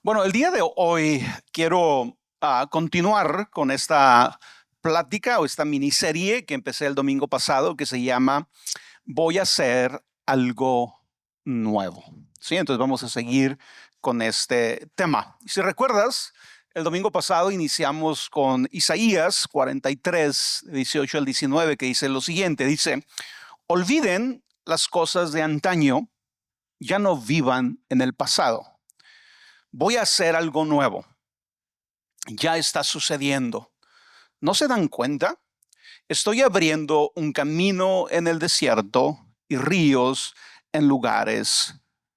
Bueno, el día de hoy quiero continuar con esta plática o esta miniserie que empecé el domingo pasado que se llama Voy a hacer algo nuevo. Sí, entonces vamos a seguir con este tema. Si recuerdas, el domingo pasado iniciamos con Isaías 43, 18 al 19, que dice lo siguiente, dice, olviden las cosas de antaño, ya no vivan en el pasado. Voy a hacer algo nuevo. Ya está sucediendo. ¿No se dan cuenta? Estoy abriendo un camino en el desierto y ríos en lugares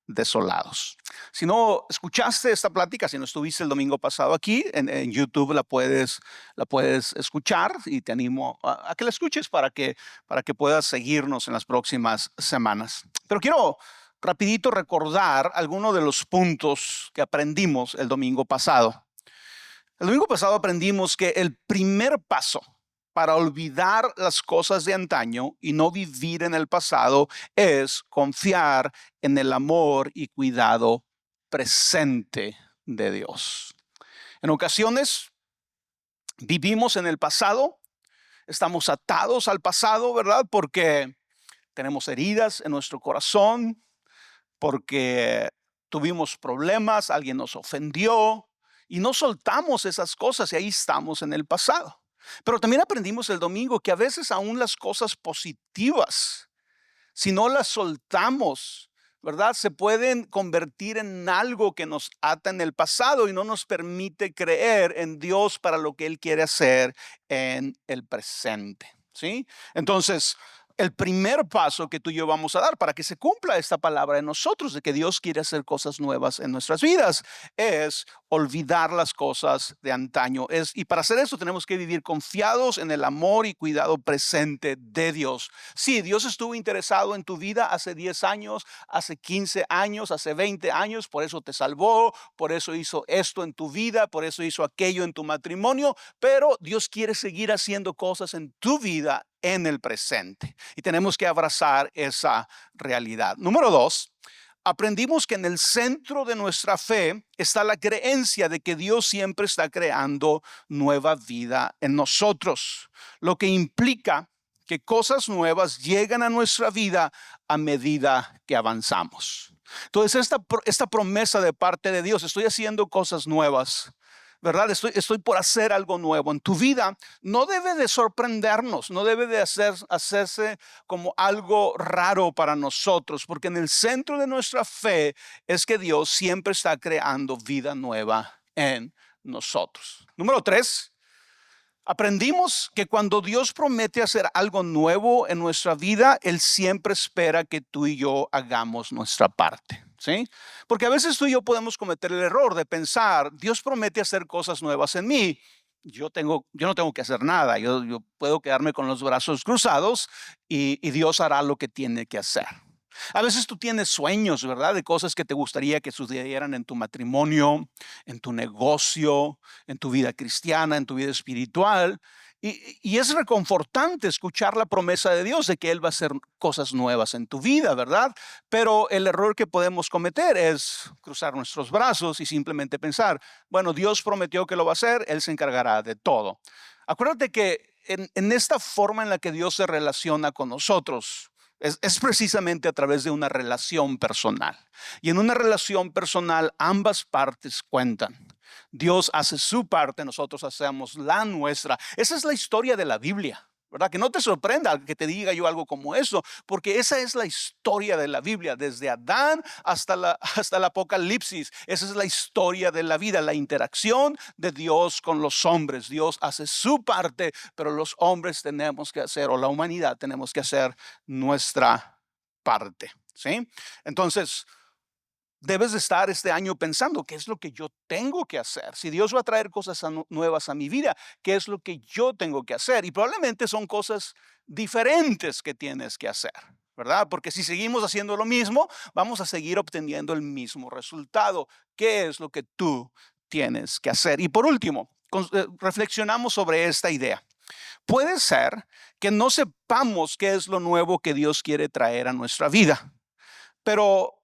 desolados. Si no escuchaste esta plática, si no estuviste el domingo pasado aquí, en YouTube la puedes escuchar y te animo a que la escuches para que puedas seguirnos en las próximas semanas. Pero quiero rapidito recordar algunos de los puntos que aprendimos el domingo pasado. El domingo pasado aprendimos que el primer paso para olvidar las cosas de antaño y no vivir en el pasado es confiar en el amor y cuidado presente de Dios. En ocasiones vivimos en el pasado, estamos atados al pasado, ¿verdad? Porque tenemos heridas en nuestro corazón, porque tuvimos problemas, alguien nos ofendió y no soltamos esas cosas y ahí estamos en el pasado. Pero también aprendimos el domingo que a veces aún las cosas positivas, si no las soltamos, ¿verdad? Se pueden convertir en algo que nos ata en el pasado y no nos permite creer en Dios para lo que Él quiere hacer en el presente, ¿sí? Entonces, el primer paso que tú y yo vamos a dar para que se cumpla esta palabra en nosotros de que Dios quiere hacer cosas nuevas en nuestras vidas es olvidar las cosas de antaño. Y para hacer eso tenemos que vivir confiados en el amor y cuidado presente de Dios. Sí, Dios estuvo interesado en tu vida hace 10 años, hace 15 años, hace 20 años, por eso te salvó, por eso hizo esto en tu vida, por eso hizo aquello en tu matrimonio, pero Dios quiere seguir haciendo cosas en tu vida en el presente. Y tenemos que abrazar esa realidad. Número 2, aprendimos que en el centro de nuestra fe está la creencia de que Dios siempre está creando nueva vida en nosotros, lo que implica que cosas nuevas llegan a nuestra vida a medida que avanzamos. Entonces, esta promesa de parte de Dios, estoy haciendo cosas nuevas, ¿verdad? Estoy por hacer algo nuevo en tu vida. No debe de sorprendernos, no debe de hacerse como algo raro para nosotros, porque en el centro de nuestra fe es que Dios siempre está creando vida nueva en nosotros. Número 3, aprendimos que cuando Dios promete hacer algo nuevo en nuestra vida, Él siempre espera que tú y yo hagamos nuestra parte. ¿Sí? Porque a veces tú y yo podemos cometer el error de pensar, Dios promete hacer cosas nuevas en mí. Yo no tengo que hacer nada. Yo puedo quedarme con los brazos cruzados y Dios hará lo que tiene que hacer. A veces tú tienes sueños, ¿verdad? De cosas que te gustaría que sucedieran en tu matrimonio, en tu negocio, en tu vida cristiana, en tu vida espiritual. Y es reconfortante escuchar la promesa de Dios de que Él va a hacer cosas nuevas en tu vida, ¿verdad? Pero el error que podemos cometer es cruzar nuestros brazos y simplemente pensar, bueno, Dios prometió que lo va a hacer, Él se encargará de todo. Acuérdate que en esta forma en la que Dios se relaciona con nosotros, es precisamente a través de una relación personal. Y en una relación personal ambas partes cuentan. Dios hace su parte, nosotros hacemos la nuestra. Esa es la historia de la Biblia, ¿verdad? Que no te sorprenda que te diga yo algo como eso, porque esa es la historia de la Biblia, desde Adán hasta el Apocalipsis. Esa es la historia de la vida, la interacción de Dios con los hombres. Dios hace su parte, pero los hombres tenemos que hacer, o la humanidad tenemos que hacer nuestra parte, ¿sí? Entonces, debes de estar este año pensando, ¿qué es lo que yo tengo que hacer? Si Dios va a traer cosas nuevas a mi vida, ¿qué es lo que yo tengo que hacer? Y probablemente son cosas diferentes que tienes que hacer, ¿verdad? Porque si seguimos haciendo lo mismo, vamos a seguir obteniendo el mismo resultado. ¿Qué es lo que tú tienes que hacer? Y por último, reflexionamos sobre esta idea. Puede ser que no sepamos qué es lo nuevo que Dios quiere traer a nuestra vida, pero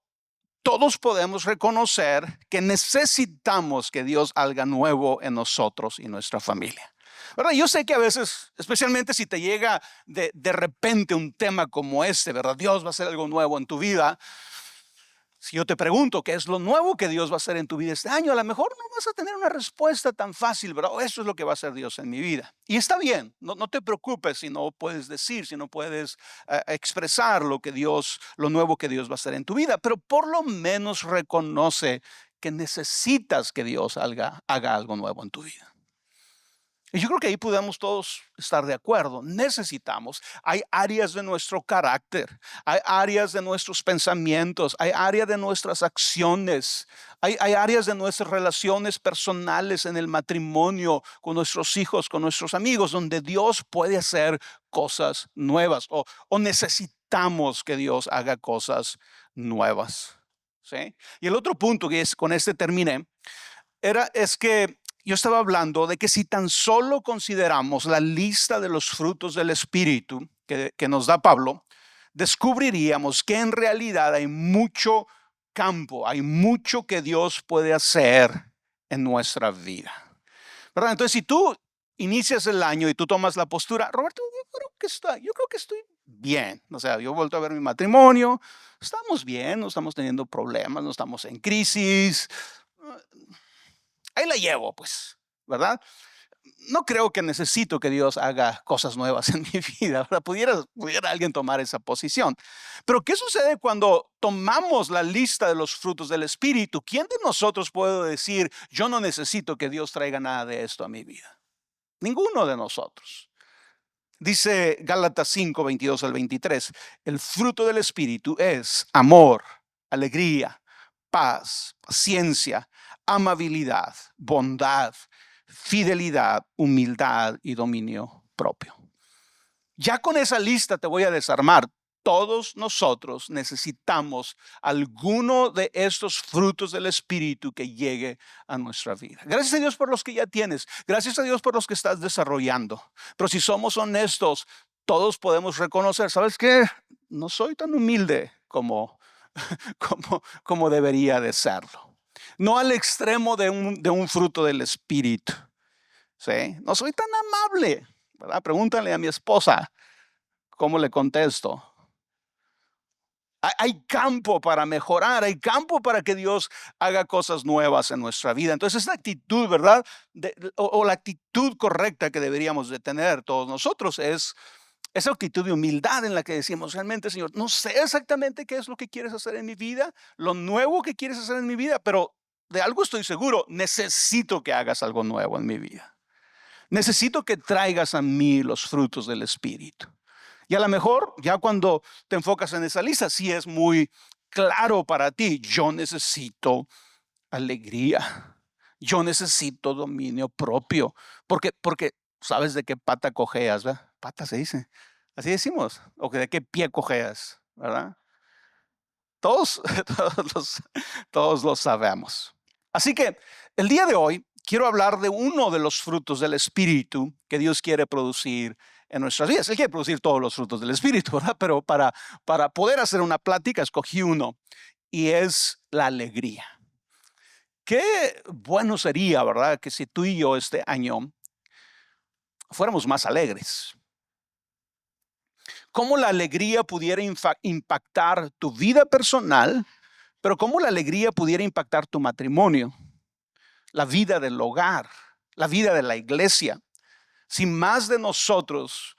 todos podemos reconocer que necesitamos que Dios haga nuevo en nosotros y nuestra familia. ¿Verdad? Yo sé que a veces, especialmente si te llega de repente un tema como este, ¿verdad? Dios va a hacer algo nuevo en tu vida. Si yo te pregunto qué es lo nuevo que Dios va a hacer en tu vida este año, a lo mejor no vas a tener una respuesta tan fácil, ¿verdad? Eso es lo que va a hacer Dios en mi vida. Y está bien, no te preocupes si no puedes decir, si no puedes expresar lo nuevo que Dios va a hacer en tu vida, pero por lo menos reconoce que necesitas que Dios haga algo nuevo en tu vida. Y yo creo que ahí podemos todos estar de acuerdo. Necesitamos. Hay áreas de nuestro carácter, hay áreas de nuestros pensamientos, hay áreas de nuestras acciones, hay áreas de nuestras relaciones personales en el matrimonio, con nuestros hijos, con nuestros amigos, donde Dios puede hacer cosas nuevas o necesitamos que Dios haga cosas nuevas. ¿Sí? Y el otro punto que con este terminé, es que yo estaba hablando de que si tan solo consideramos la lista de los frutos del Espíritu que nos da Pablo, descubriríamos que en realidad hay mucho campo, hay mucho que Dios puede hacer en nuestra vida. ¿Verdad? Entonces, si tú inicias el año y tú tomas la postura, Roberto, yo creo que estoy bien. O sea, yo he vuelto a ver mi matrimonio, estamos bien, no estamos teniendo problemas, no estamos en crisis. Ahí la llevo, pues, ¿verdad? No creo que necesito que Dios haga cosas nuevas en mi vida, ¿verdad? Pudiera alguien tomar esa posición. Pero ¿qué sucede cuando tomamos la lista de los frutos del Espíritu? ¿Quién de nosotros puede decir, yo no necesito que Dios traiga nada de esto a mi vida? Ninguno de nosotros. Dice Gálatas 5, 22 al 23, el fruto del Espíritu es amor, alegría, paz, paciencia, amabilidad, bondad, fidelidad, humildad y dominio propio. Ya con esa lista te voy a desarmar. Todos nosotros necesitamos alguno de estos frutos del Espíritu que llegue a nuestra vida. Gracias a Dios por los que ya tienes. Gracias a Dios por los que estás desarrollando. Pero si somos honestos, todos podemos reconocer, ¿sabes qué? No soy tan humilde como debería de serlo. No al extremo de un fruto del Espíritu. ¿Sí? No soy tan amable, ¿verdad? Pregúntale a mi esposa cómo le contesto. Hay campo para mejorar, hay campo para que Dios haga cosas nuevas en nuestra vida. Entonces, esa actitud, ¿verdad? O la actitud correcta que deberíamos de tener todos nosotros es esa actitud de humildad en la que decimos, realmente, Señor, no sé exactamente qué es lo que quieres hacer en mi vida, lo nuevo que quieres hacer en mi vida, pero de algo estoy seguro, necesito que hagas algo nuevo en mi vida. Necesito que traigas a mí los frutos del Espíritu. Y a lo mejor, ya cuando te enfocas en esa lista, sí es muy claro para ti, yo necesito alegría, yo necesito dominio propio, porque sabes de qué pata cojeas, ¿verdad? Pata se dice, así decimos, o que de qué pie cojeas, ¿verdad? Todos, todos lo sabemos. Así que el día de hoy quiero hablar de uno de los frutos del Espíritu que Dios quiere producir en nuestras vidas. Él quiere producir todos los frutos del Espíritu, ¿verdad? Pero para poder hacer una plática escogí uno y es la alegría. Qué bueno sería, ¿verdad? Que si tú y yo este año fuéramos más alegres. Cómo la alegría pudiera impactar tu vida personal, pero cómo la alegría pudiera impactar tu matrimonio, la vida del hogar, la vida de la iglesia. Si más de nosotros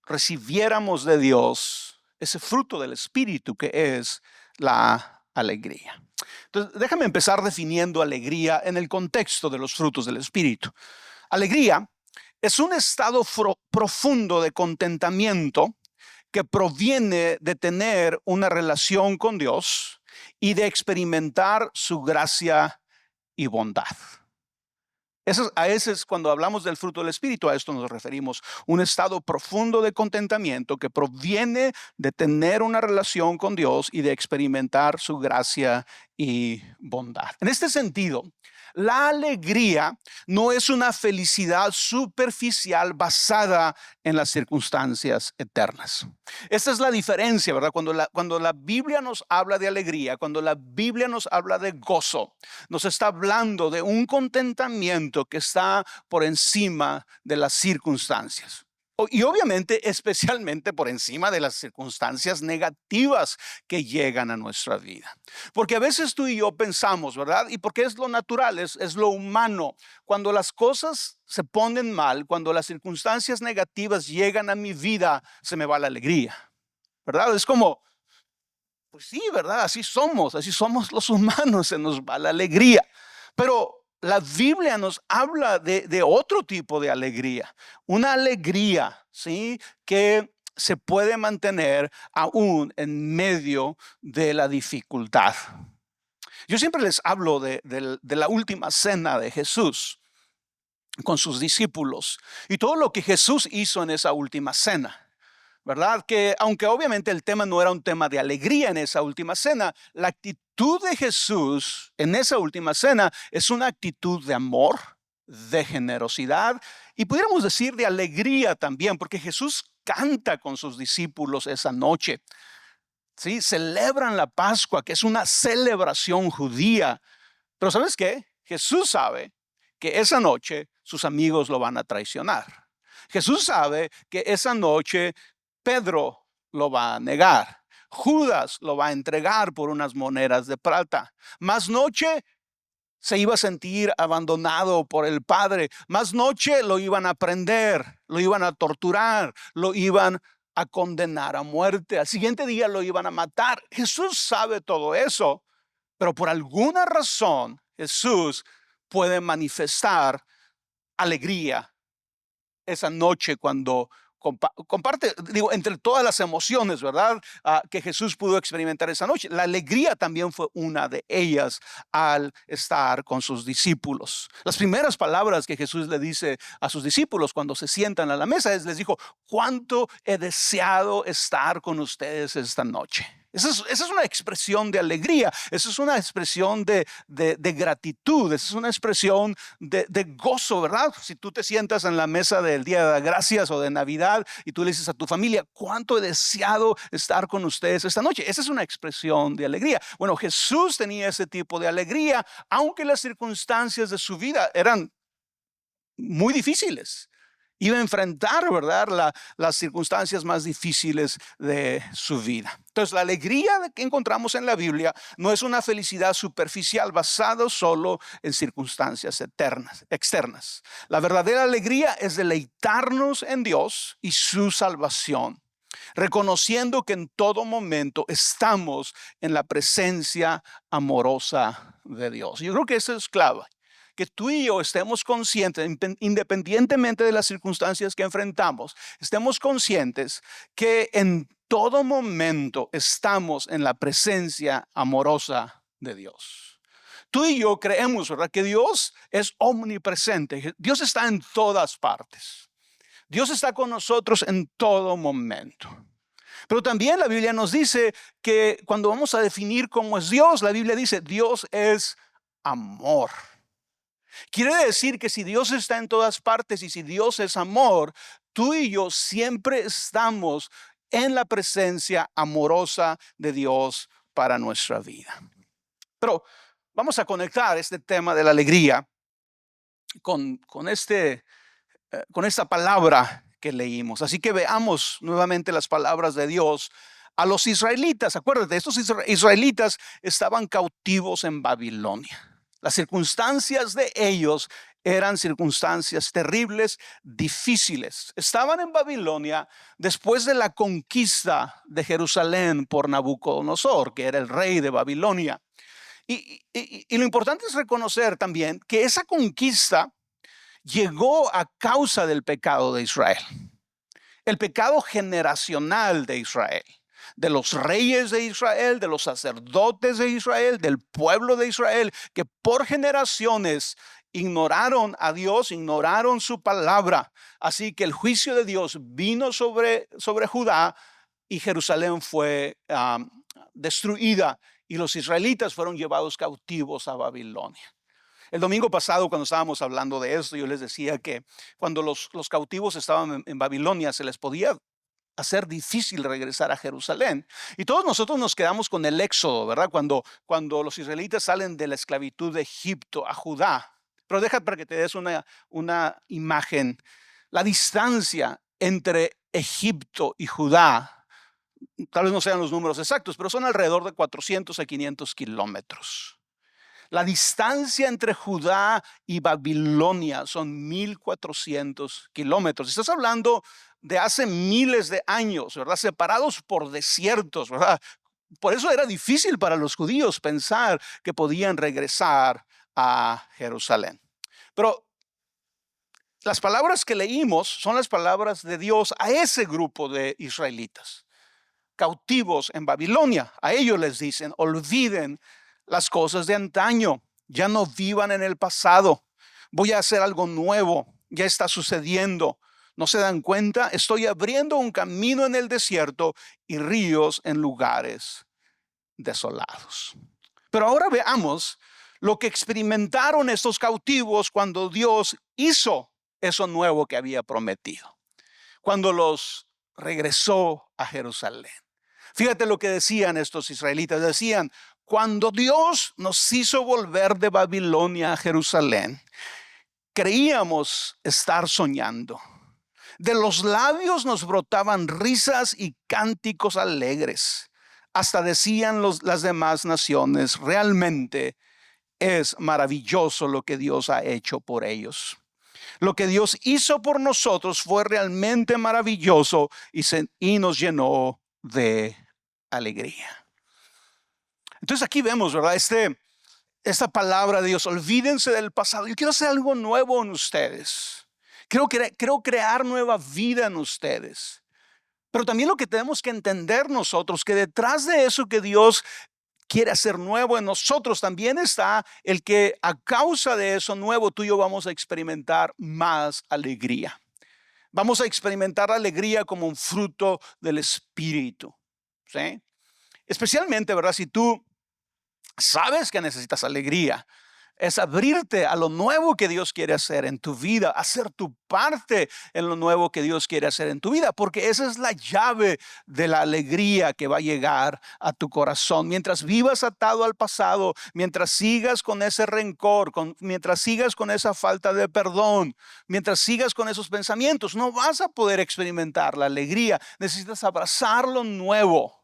recibiéramos de Dios ese fruto del Espíritu que es la alegría. Entonces, déjame empezar definiendo alegría en el contexto de los frutos del Espíritu. Alegría es un estado profundo de contentamiento que proviene de tener una relación con Dios y de experimentar su gracia y bondad. A ese es cuando hablamos del fruto del Espíritu, a esto nos referimos. Un estado profundo de contentamiento que proviene de tener una relación con Dios y de experimentar su gracia y bondad. En este sentido, La alegría no es una felicidad superficial basada en las circunstancias eternas. Esta es la diferencia, ¿verdad? Cuando la Biblia nos habla de alegría, cuando la Biblia nos habla de gozo, nos está hablando de un contentamiento que está por encima de las circunstancias. Y obviamente, especialmente por encima de las circunstancias negativas que llegan a nuestra vida. Porque a veces tú y yo pensamos, ¿verdad? Y porque es lo natural, es lo humano. Cuando las cosas se ponen mal, cuando las circunstancias negativas llegan a mi vida, se me va la alegría, ¿verdad? Es como, pues sí, ¿verdad? Así somos los humanos, se nos va la alegría. Pero la Biblia nos habla de otro tipo de alegría, una alegría, ¿sí? Que se puede mantener aún en medio de la dificultad. Yo siempre les hablo de la última cena de Jesús con sus discípulos y todo lo que Jesús hizo en esa última cena. ¿Verdad? Que aunque obviamente el tema no era un tema de alegría en esa última cena, la actitud de Jesús en esa última cena es una actitud de amor, de generosidad y pudiéramos decir de alegría también, porque Jesús canta con sus discípulos esa noche. ¿Sí? Celebran la Pascua, que es una celebración judía. Pero ¿sabes qué? Jesús sabe que esa noche sus amigos lo van a traicionar. Jesús sabe que esa noche Pedro lo va a negar. Judas lo va a entregar por unas monedas de plata. Más noche se iba a sentir abandonado por el Padre. Más noche lo iban a prender, lo iban a torturar, lo iban a condenar a muerte. Al siguiente día lo iban a matar. Jesús sabe todo eso, pero por alguna razón Jesús puede manifestar alegría esa noche cuando comparte, digo, entre todas las emociones, ¿verdad? Que Jesús pudo experimentar esa noche. La alegría también fue una de ellas al estar con sus discípulos. Las primeras palabras que Jesús le dice a sus discípulos cuando se sientan a la mesa les dijo, ¿cuánto he deseado estar con ustedes esta noche? Esa es una expresión de alegría, esa es una expresión de gratitud, esa es una expresión de gozo, ¿verdad? Si tú te sientas en la mesa del Día de Gracias o de Navidad y tú le dices a tu familia, ¿cuánto he deseado estar con ustedes esta noche? Esa es una expresión de alegría. Bueno, Jesús tenía ese tipo de alegría, aunque las circunstancias de su vida eran muy difíciles. Iba a enfrentar, ¿verdad?, las circunstancias más difíciles de su vida. Entonces, la alegría que encontramos en la Biblia no es una felicidad superficial basada solo en circunstancias externas. La verdadera alegría es deleitarnos en Dios y su salvación, reconociendo que en todo momento estamos en la presencia amorosa de Dios. Yo creo que eso es clave. Que tú y yo estemos conscientes, independientemente de las circunstancias que enfrentamos, estemos conscientes que en todo momento estamos en la presencia amorosa de Dios. Tú y yo creemos, ¿verdad?, que Dios es omnipresente. Dios está en todas partes. Dios está con nosotros en todo momento. Pero también la Biblia nos dice que cuando vamos a definir cómo es Dios, la Biblia dice, Dios es amor. Quiere decir que si Dios está en todas partes y si Dios es amor, tú y yo siempre estamos en la presencia amorosa de Dios para nuestra vida. Pero vamos a conectar este tema de la alegría con esta palabra que leímos. Así que veamos nuevamente las palabras de Dios a los israelitas. Acuérdate, estos israelitas estaban cautivos en Babilonia. Las circunstancias de ellos eran circunstancias terribles, difíciles. Estaban en Babilonia después de la conquista de Jerusalén por Nabucodonosor, que era el rey de Babilonia. Y lo importante es reconocer también que esa conquista llegó a causa del pecado de Israel. El pecado generacional de Israel, de los reyes de Israel, de los sacerdotes de Israel, del pueblo de Israel, que por generaciones ignoraron a Dios, ignoraron su palabra. Así que el juicio de Dios vino sobre Judá y Jerusalén fue destruida y los israelitas fueron llevados cautivos a Babilonia. El domingo pasado, cuando estábamos hablando de esto, yo les decía que cuando los cautivos estaban en Babilonia, se les podía hacer difícil regresar a Jerusalén. Y todos nosotros nos quedamos con el éxodo, ¿verdad? Cuando los israelitas salen de la esclavitud de Egipto a Judá. Pero deja para que te des una imagen. La distancia entre Egipto y Judá, tal vez no sean los números exactos, pero son alrededor de 400 a 500 kilómetros. La distancia entre Judá y Babilonia son 1400 kilómetros. Estás hablando de hace miles de años, ¿verdad? Separados por desiertos, ¿verdad? Por eso era difícil para los judíos pensar que podían regresar a Jerusalén. Pero las palabras que leímos son las palabras de Dios a ese grupo de israelitas, cautivos en Babilonia. A ellos les dicen, olviden las cosas de antaño, ya no vivan en el pasado. Voy a hacer algo nuevo, ya está sucediendo. ¿No se dan cuenta? Estoy abriendo un camino en el desierto y ríos en lugares desolados. Pero ahora veamos lo que experimentaron estos cautivos cuando Dios hizo eso nuevo que había prometido, cuando los regresó a Jerusalén. Fíjate lo que decían estos israelitas. Decían, cuando Dios nos hizo volver de Babilonia a Jerusalén, creíamos estar soñando. De los labios nos brotaban risas y cánticos alegres. Hasta decían las demás naciones, realmente es maravilloso lo que Dios ha hecho por ellos. Lo que Dios hizo por nosotros fue realmente maravilloso y nos llenó de alegría. Entonces aquí vemos, ¿verdad? Esta palabra de Dios, olvídense del pasado. Yo quiero hacer algo nuevo en ustedes. Quiero crear nueva vida en ustedes. Pero también lo que tenemos que entender nosotros, que detrás de eso que Dios quiere hacer nuevo en nosotros, también está el que a causa de eso nuevo tú y yo vamos a experimentar más alegría. Vamos a experimentar la alegría como un fruto del Espíritu, ¿sí? Especialmente, ¿verdad? Si tú sabes que necesitas alegría, es abrirte a lo nuevo que Dios quiere hacer en tu vida, hacer tu parte en lo nuevo que Dios quiere hacer en tu vida, porque esa es la llave de la alegría que va a llegar a tu corazón. Mientras vivas atado al pasado, mientras sigas con ese rencor, mientras sigas con esa falta de perdón, mientras sigas con esos pensamientos, no vas a poder experimentar la alegría. Necesitas abrazar lo nuevo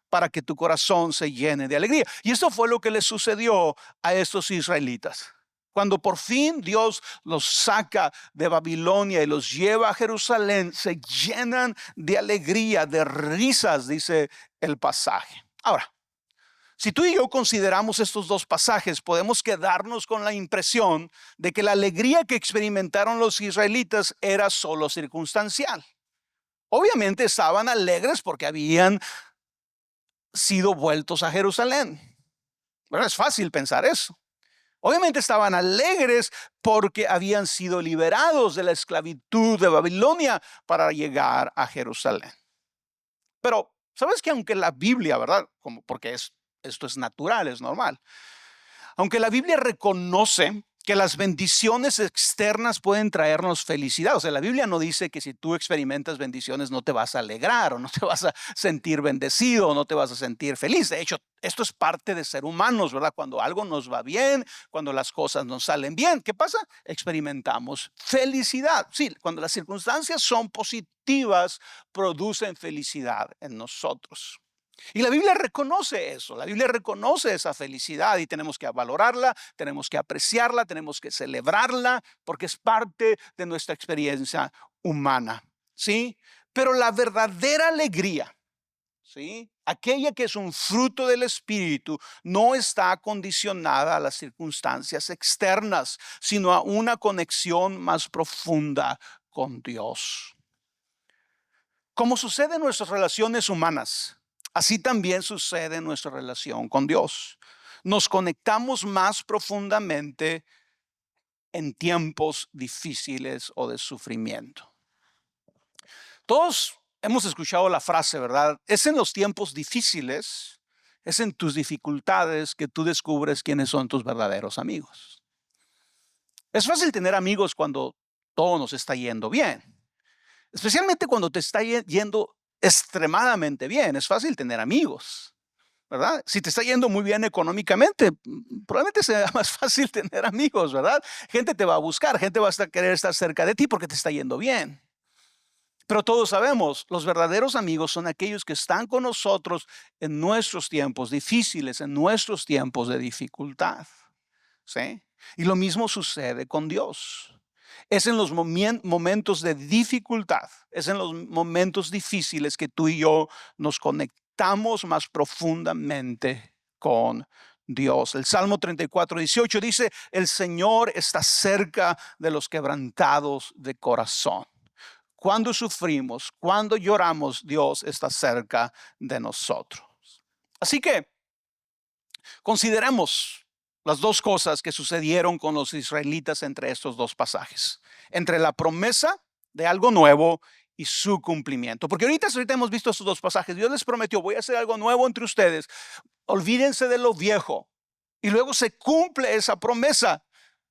para que tu corazón se llene de alegría. Y eso fue lo que le sucedió a estos israelitas. Cuando por fin Dios los saca de Babilonia y los lleva a Jerusalén, se llenan de alegría, de risas, dice el pasaje. Ahora, si tú y yo consideramos estos dos pasajes, podemos quedarnos con la impresión de que la alegría que experimentaron los israelitas era solo circunstancial. Obviamente estaban alegres porque habían sido vueltos a Jerusalén. Bueno, es fácil pensar eso. Obviamente estaban alegres porque habían sido liberados de la esclavitud de Babilonia para llegar a Jerusalén. Pero, ¿sabes que aunque la Biblia, verdad? Porque esto es natural, es normal. Aunque la Biblia reconoce que las bendiciones externas pueden traernos felicidad. O sea, la Biblia no dice que si tú experimentas bendiciones no te vas a alegrar o no te vas a sentir bendecido o no te vas a sentir feliz. De hecho, esto es parte de ser humanos, ¿verdad? Cuando algo nos va bien, cuando las cosas nos salen bien, ¿qué pasa? Experimentamos felicidad. Sí, cuando las circunstancias son positivas, producen felicidad en nosotros. Y la Biblia reconoce eso, la Biblia reconoce esa felicidad y tenemos que valorarla, tenemos que apreciarla, tenemos que celebrarla porque es parte de nuestra experiencia humana, ¿sí? Pero la verdadera alegría, ¿sí? Aquella que es un fruto del Espíritu, no está condicionada a las circunstancias externas, sino a una conexión más profunda con Dios. Como sucede en nuestras relaciones humanas, así también sucede en nuestra relación con Dios. Nos conectamos más profundamente en tiempos difíciles o de sufrimiento. Todos hemos escuchado la frase, ¿verdad? Es en los tiempos difíciles, es en tus dificultades que tú descubres quiénes son tus verdaderos amigos. Es fácil tener amigos cuando todo nos está yendo bien, especialmente cuando te está yendo extremadamente bien. Es fácil tener amigos, ¿verdad? Si te está yendo muy bien económicamente, probablemente sea más fácil tener amigos, ¿verdad? Gente te va a buscar, gente va a querer estar cerca de ti porque te está yendo bien. Pero todos sabemos, los verdaderos amigos son aquellos que están con nosotros en nuestros tiempos difíciles, en nuestros tiempos de dificultad. ¿Sí? Y lo mismo sucede con Dios. Es en los momentos de dificultad, es en los momentos difíciles que tú y yo nos conectamos más profundamente con Dios. El Salmo 34:18 dice: el Señor está cerca de los quebrantados de corazón. Cuando sufrimos, cuando lloramos, Dios está cerca de nosotros. Así que consideremos las dos cosas que sucedieron con los israelitas entre estos dos pasajes, entre la promesa de algo nuevo y su cumplimiento. Porque ahorita hemos visto estos dos pasajes. Dios les prometió: voy a hacer algo nuevo entre ustedes, olvídense de lo viejo. Y luego se cumple esa promesa,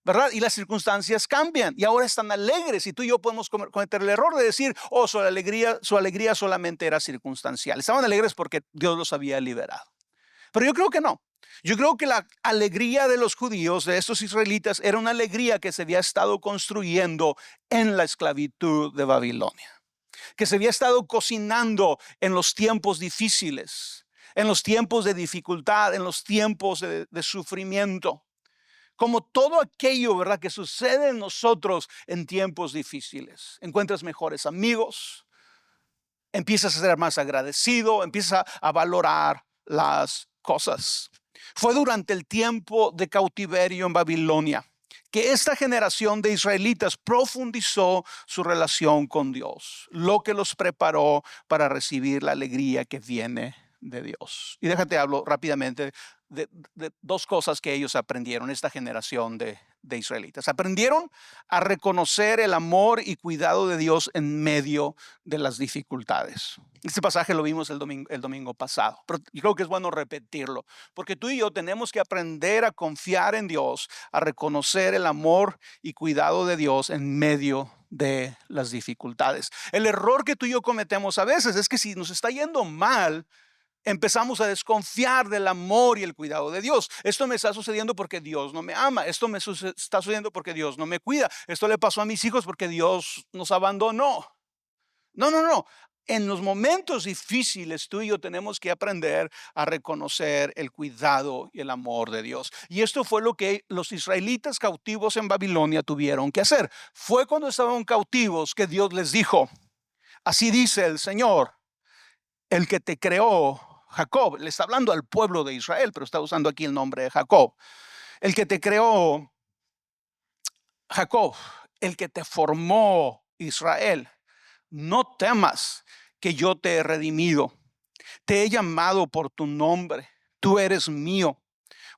¿verdad? Y las circunstancias cambian y ahora están alegres, y tú y yo podemos cometer el error de decir: oh, su alegría solamente era circunstancial. Estaban alegres porque Dios los había liberado. Pero yo creo que no. Yo creo que la alegría de los judíos, de estos israelitas, era una alegría que se había estado construyendo en la esclavitud de Babilonia, que se había estado cocinando en los tiempos difíciles, en los tiempos de dificultad, en los tiempos de sufrimiento. Como todo aquello, ¿verdad?, que sucede en nosotros en tiempos difíciles. Encuentras mejores amigos, empiezas a ser más agradecido, empiezas a valorar las cosas. Fue durante el tiempo de cautiverio en Babilonia que esta generación de israelitas profundizó su relación con Dios, lo que los preparó para recibir la alegría que viene de Dios. Y déjate hablo rápidamente de dos cosas que ellos aprendieron, esta generación de israelitas. Aprendieron a reconocer el amor y cuidado de Dios en medio de las dificultades. Este pasaje lo vimos el domingo pasado, pero yo creo que es bueno repetirlo, porque tú y yo tenemos que aprender a confiar en Dios, a reconocer el amor y cuidado de Dios en medio de las dificultades. El error que tú y yo cometemos a veces es que si nos está yendo mal, empezamos a desconfiar del amor y el cuidado de Dios. Esto me está sucediendo porque Dios no me ama. Esto me está sucediendo porque Dios no me cuida. Esto le pasó a mis hijos porque Dios nos abandonó. No. En los momentos difíciles, tú y yo tenemos que aprender a reconocer el cuidado y el amor de Dios. Y esto fue lo que los israelitas cautivos en Babilonia tuvieron que hacer. Fue cuando estaban cautivos que Dios les dijo: así dice el Señor, el que te creó, Jacob. Le está hablando al pueblo de Israel, pero está usando aquí el nombre de Jacob. El que te creó, Jacob, el que te formó, Israel. No temas, que yo te he redimido. Te he llamado por tu nombre. Tú eres mío.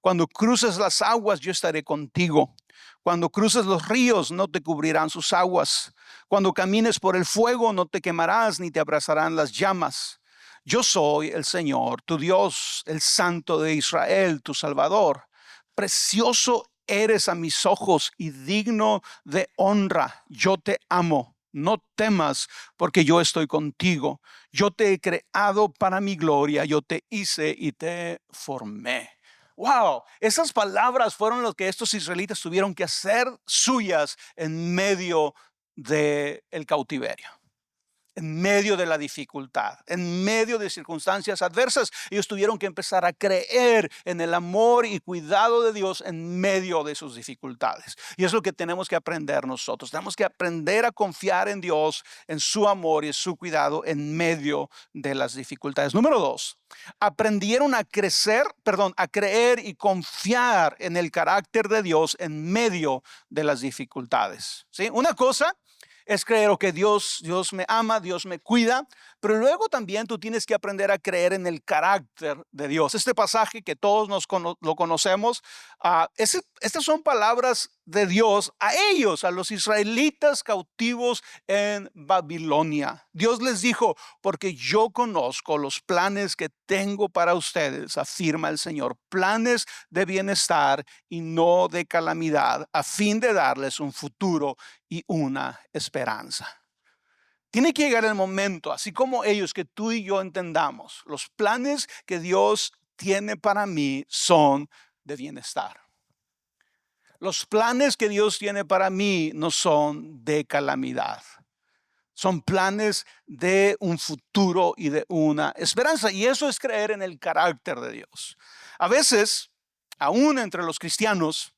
Cuando cruces las aguas, yo estaré contigo. Cuando cruces los ríos, no te cubrirán sus aguas. Cuando camines por el fuego, no te quemarás ni te abrazarán las llamas. Yo soy el Señor, tu Dios, el Santo de Israel, tu Salvador. Precioso eres a mis ojos y digno de honra. Yo te amo. No temas, porque yo estoy contigo. Yo te he creado para mi gloria. Yo te hice y te formé. Wow, esas palabras fueron lo que estos israelitas tuvieron que hacer suyas en medio del cautiverio, en medio de la dificultad, en medio de circunstancias adversas. Ellos tuvieron que empezar a creer en el amor y cuidado de Dios en medio de sus dificultades. Y es lo que tenemos que aprender nosotros. Tenemos que aprender a confiar en Dios, en su amor y su cuidado en medio de las dificultades. Número 2, aprendieron a creer y confiar en el carácter de Dios en medio de las dificultades. ¿Sí? Una cosa es creer que Dios me ama, Dios me cuida, pero luego también tú tienes que aprender a creer en el carácter de Dios. Este pasaje que todos lo conocemos, estas son palabras de Dios a ellos, a los israelitas cautivos en Babilonia. Dios les dijo, porque yo conozco los planes que tengo para ustedes, afirma el Señor, planes de bienestar y no de calamidad, a fin de darles un futuro y una esperanza. Tiene que llegar el momento, así como ellos, que tú y yo entendamos, los planes que Dios tiene para mí son de bienestar. Los planes que Dios tiene para mí no son de calamidad. Son planes de un futuro y de una esperanza. Y eso es creer en el carácter de Dios. A veces, aún entre los cristianos,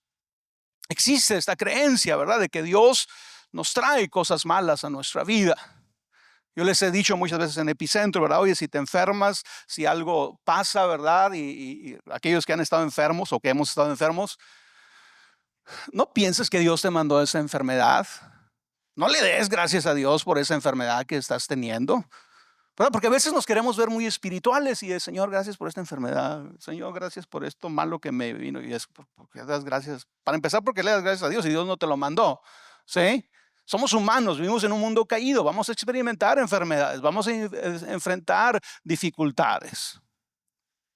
existe esta creencia, ¿verdad?, de que Dios nos trae cosas malas a nuestra vida. Yo les he dicho muchas veces en Epicentro, ¿verdad? Oye, si te enfermas, si algo pasa, ¿verdad? Y aquellos que han estado enfermos o que hemos estado enfermos, no pienses que Dios te mandó esa enfermedad. No le des gracias a Dios por esa enfermedad que estás teniendo. ¿Verdad? Porque a veces nos queremos ver muy espirituales y Señor, gracias por esta enfermedad. Señor, gracias por esto malo que me vino. Y es porque das gracias. Para empezar, porque le das gracias a Dios y Dios no te lo mandó. ¿Sí? Somos humanos, vivimos en un mundo caído. Vamos a experimentar enfermedades, vamos a enfrentar dificultades.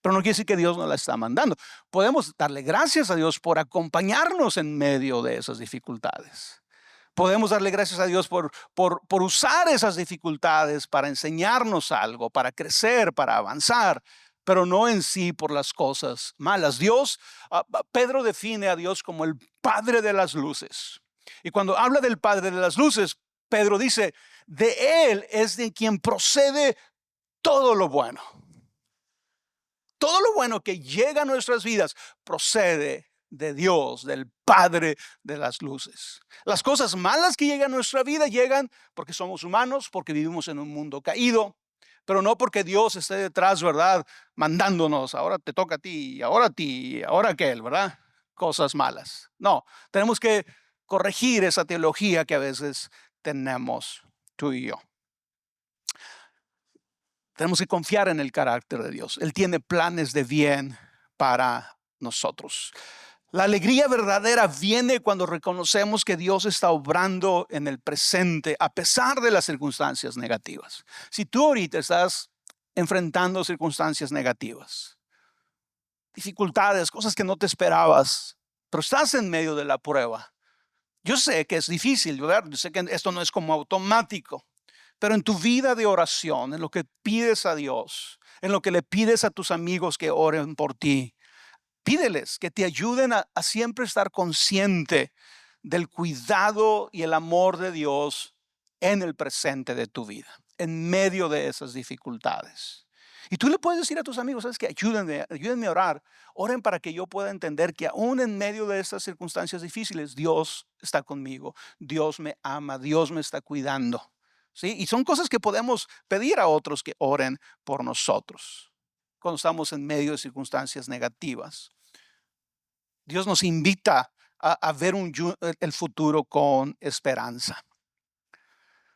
Pero no quiere decir que Dios nos la está mandando. Podemos darle gracias a Dios por acompañarnos en medio de esas dificultades. Podemos darle gracias a Dios por usar esas dificultades para enseñarnos algo, para crecer, para avanzar, pero no en sí por las cosas malas. Pedro define a Dios como el Padre de las luces. Y cuando habla del Padre de las luces, Pedro dice, de Él es de quien procede todo lo bueno. Todo lo bueno que llega a nuestras vidas procede de Dios, del Padre de las luces. Las cosas malas que llegan a nuestra vida llegan porque somos humanos, porque vivimos en un mundo caído, pero no porque Dios esté detrás, ¿verdad?, mandándonos, ahora te toca a ti, ahora aquel, ¿verdad? Cosas malas. No, tenemos que corregir esa teología que a veces tenemos tú y yo. Tenemos que confiar en el carácter de Dios. Él tiene planes de bien para nosotros. La alegría verdadera viene cuando reconocemos que Dios está obrando en el presente a pesar de las circunstancias negativas. Si tú ahorita estás enfrentando circunstancias negativas, dificultades, cosas que no te esperabas, pero estás en medio de la prueba. Yo sé que es difícil, ¿verdad? Yo sé que esto no es como automático. Pero en tu vida de oración, en lo que pides a Dios, en lo que le pides a tus amigos que oren por ti, pídeles que te ayuden a siempre estar consciente del cuidado y el amor de Dios en el presente de tu vida, en medio de esas dificultades. Y tú le puedes decir a tus amigos, ¿sabes qué? Ayúdenme a orar. Oren para que yo pueda entender que aún en medio de estas circunstancias difíciles, Dios está conmigo. Dios me ama, Dios me está cuidando. ¿Sí? Y son cosas que podemos pedir a otros que oren por nosotros cuando estamos en medio de circunstancias negativas. Dios nos invita a ver el futuro con esperanza.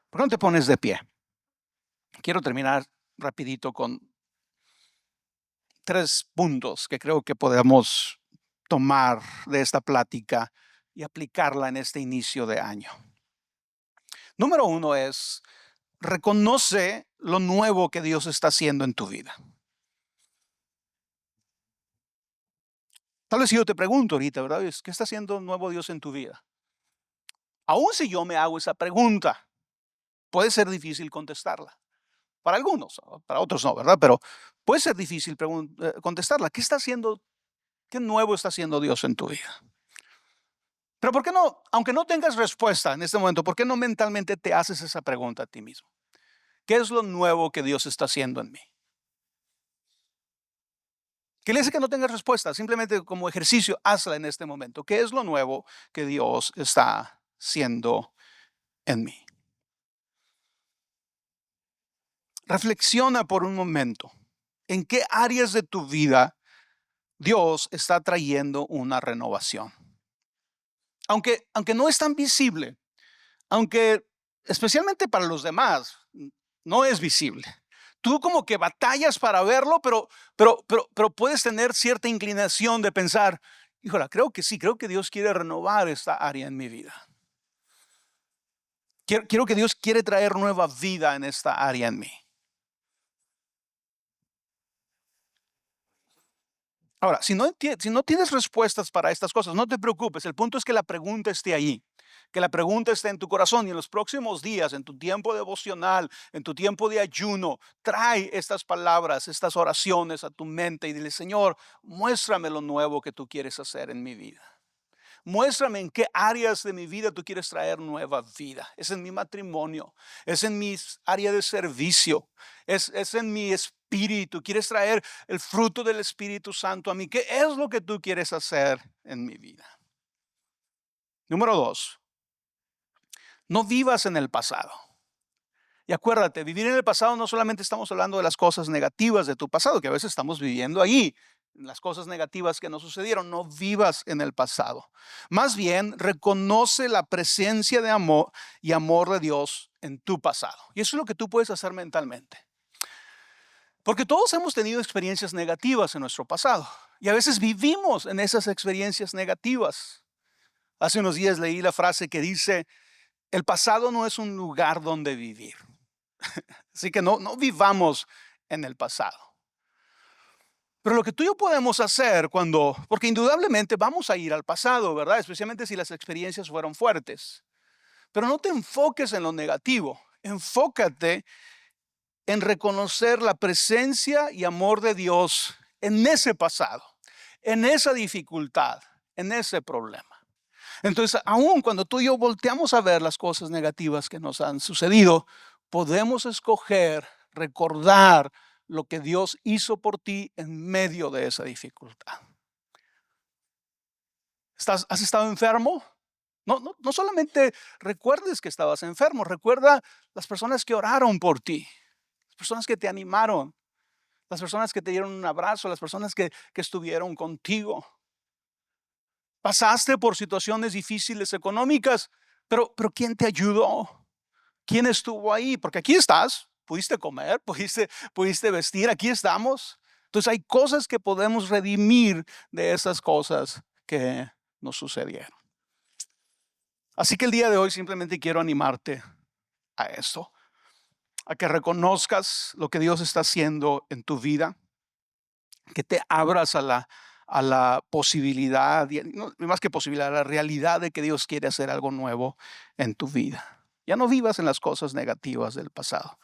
¿Por qué no te pones de pie? Quiero terminar rapidito con 3 puntos que creo que podemos tomar de esta plática y aplicarla en este inicio de año. Número 1 es, reconoce lo nuevo que Dios está haciendo en tu vida. Tal vez si yo te pregunto ahorita, ¿verdad? ¿Qué está haciendo nuevo Dios en tu vida? Aún si yo me hago esa pregunta, puede ser difícil contestarla. Para algunos, para otros no, ¿verdad? Pero puede ser difícil contestarla. ¿Qué nuevo está haciendo Dios en tu vida? Pero ¿por qué no, aunque no tengas respuesta en este momento, por qué no mentalmente te haces esa pregunta a ti mismo? ¿Qué es lo nuevo que Dios está haciendo en mí? Que le dice que no tengas respuesta, simplemente como ejercicio, hazla en este momento. ¿Qué es lo nuevo que Dios está haciendo en mí? Reflexiona por un momento. ¿En qué áreas de tu vida Dios está trayendo una renovación? Aunque no es tan visible, aunque especialmente para los demás no es visible. Tú como que batallas para verlo, pero puedes tener cierta inclinación de pensar, híjola, creo que sí, creo que Dios quiere renovar esta área en mi vida. Quiero que Dios quiere traer nueva vida en esta área en mí. Ahora, si no tienes respuestas para estas cosas, no te preocupes. El punto es que la pregunta esté ahí, que la pregunta esté en tu corazón y en los próximos días, en tu tiempo devocional, en tu tiempo de ayuno, trae estas palabras, estas oraciones a tu mente y dile, Señor, muéstrame lo nuevo que tú quieres hacer en mi vida. Muéstrame en qué áreas de mi vida tú quieres traer nueva vida. Es en mi matrimonio, es en mi área de servicio, es en mi espíritu. Quieres traer el fruto del Espíritu Santo a mí. ¿Qué es lo que tú quieres hacer en mi vida? Número 2, no vivas en el pasado. Y acuérdate, vivir en el pasado no solamente estamos hablando de las cosas negativas de tu pasado, que a veces estamos viviendo ahí, las cosas negativas que nos sucedieron. No vivas en el pasado. Más bien, reconoce la presencia de amor y amor de Dios en tu pasado. Y eso es lo que tú puedes hacer mentalmente. Porque todos hemos tenido experiencias negativas en nuestro pasado. Y a veces vivimos en esas experiencias negativas. Hace unos días leí la frase que dice, el pasado no es un lugar donde vivir. Así que no vivamos en el pasado. Pero lo que tú y yo podemos hacer porque indudablemente vamos a ir al pasado, ¿verdad? Especialmente si las experiencias fueron fuertes. Pero no te enfoques en lo negativo. Enfócate en reconocer la presencia y amor de Dios en ese pasado, en esa dificultad, en ese problema. Entonces, aun cuando tú y yo volteamos a ver las cosas negativas que nos han sucedido, podemos escoger recordar lo que Dios hizo por ti en medio de esa dificultad. ¿Has estado enfermo? No solamente recuerdes que estabas enfermo, recuerda las personas que oraron por ti, las personas que te animaron, las personas que te dieron un abrazo, las personas que estuvieron contigo. Pasaste por situaciones difíciles económicas, pero ¿quién te ayudó? ¿Quién estuvo ahí? Porque aquí estás, pudiste comer, pudiste vestir, aquí estamos. Entonces hay cosas que podemos redimir de esas cosas que nos sucedieron. Así que el día de hoy simplemente quiero animarte a esto, a que reconozcas lo que Dios está haciendo en tu vida, que te abras a la posibilidad, no, más que posibilidad, a la realidad de que Dios quiere hacer algo nuevo en tu vida. Ya no vivas en las cosas negativas del pasado.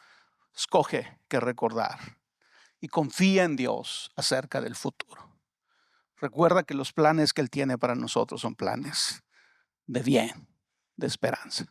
Escoge qué recordar y confía en Dios acerca del futuro. Recuerda que los planes que Él tiene para nosotros son planes de bien, de esperanza.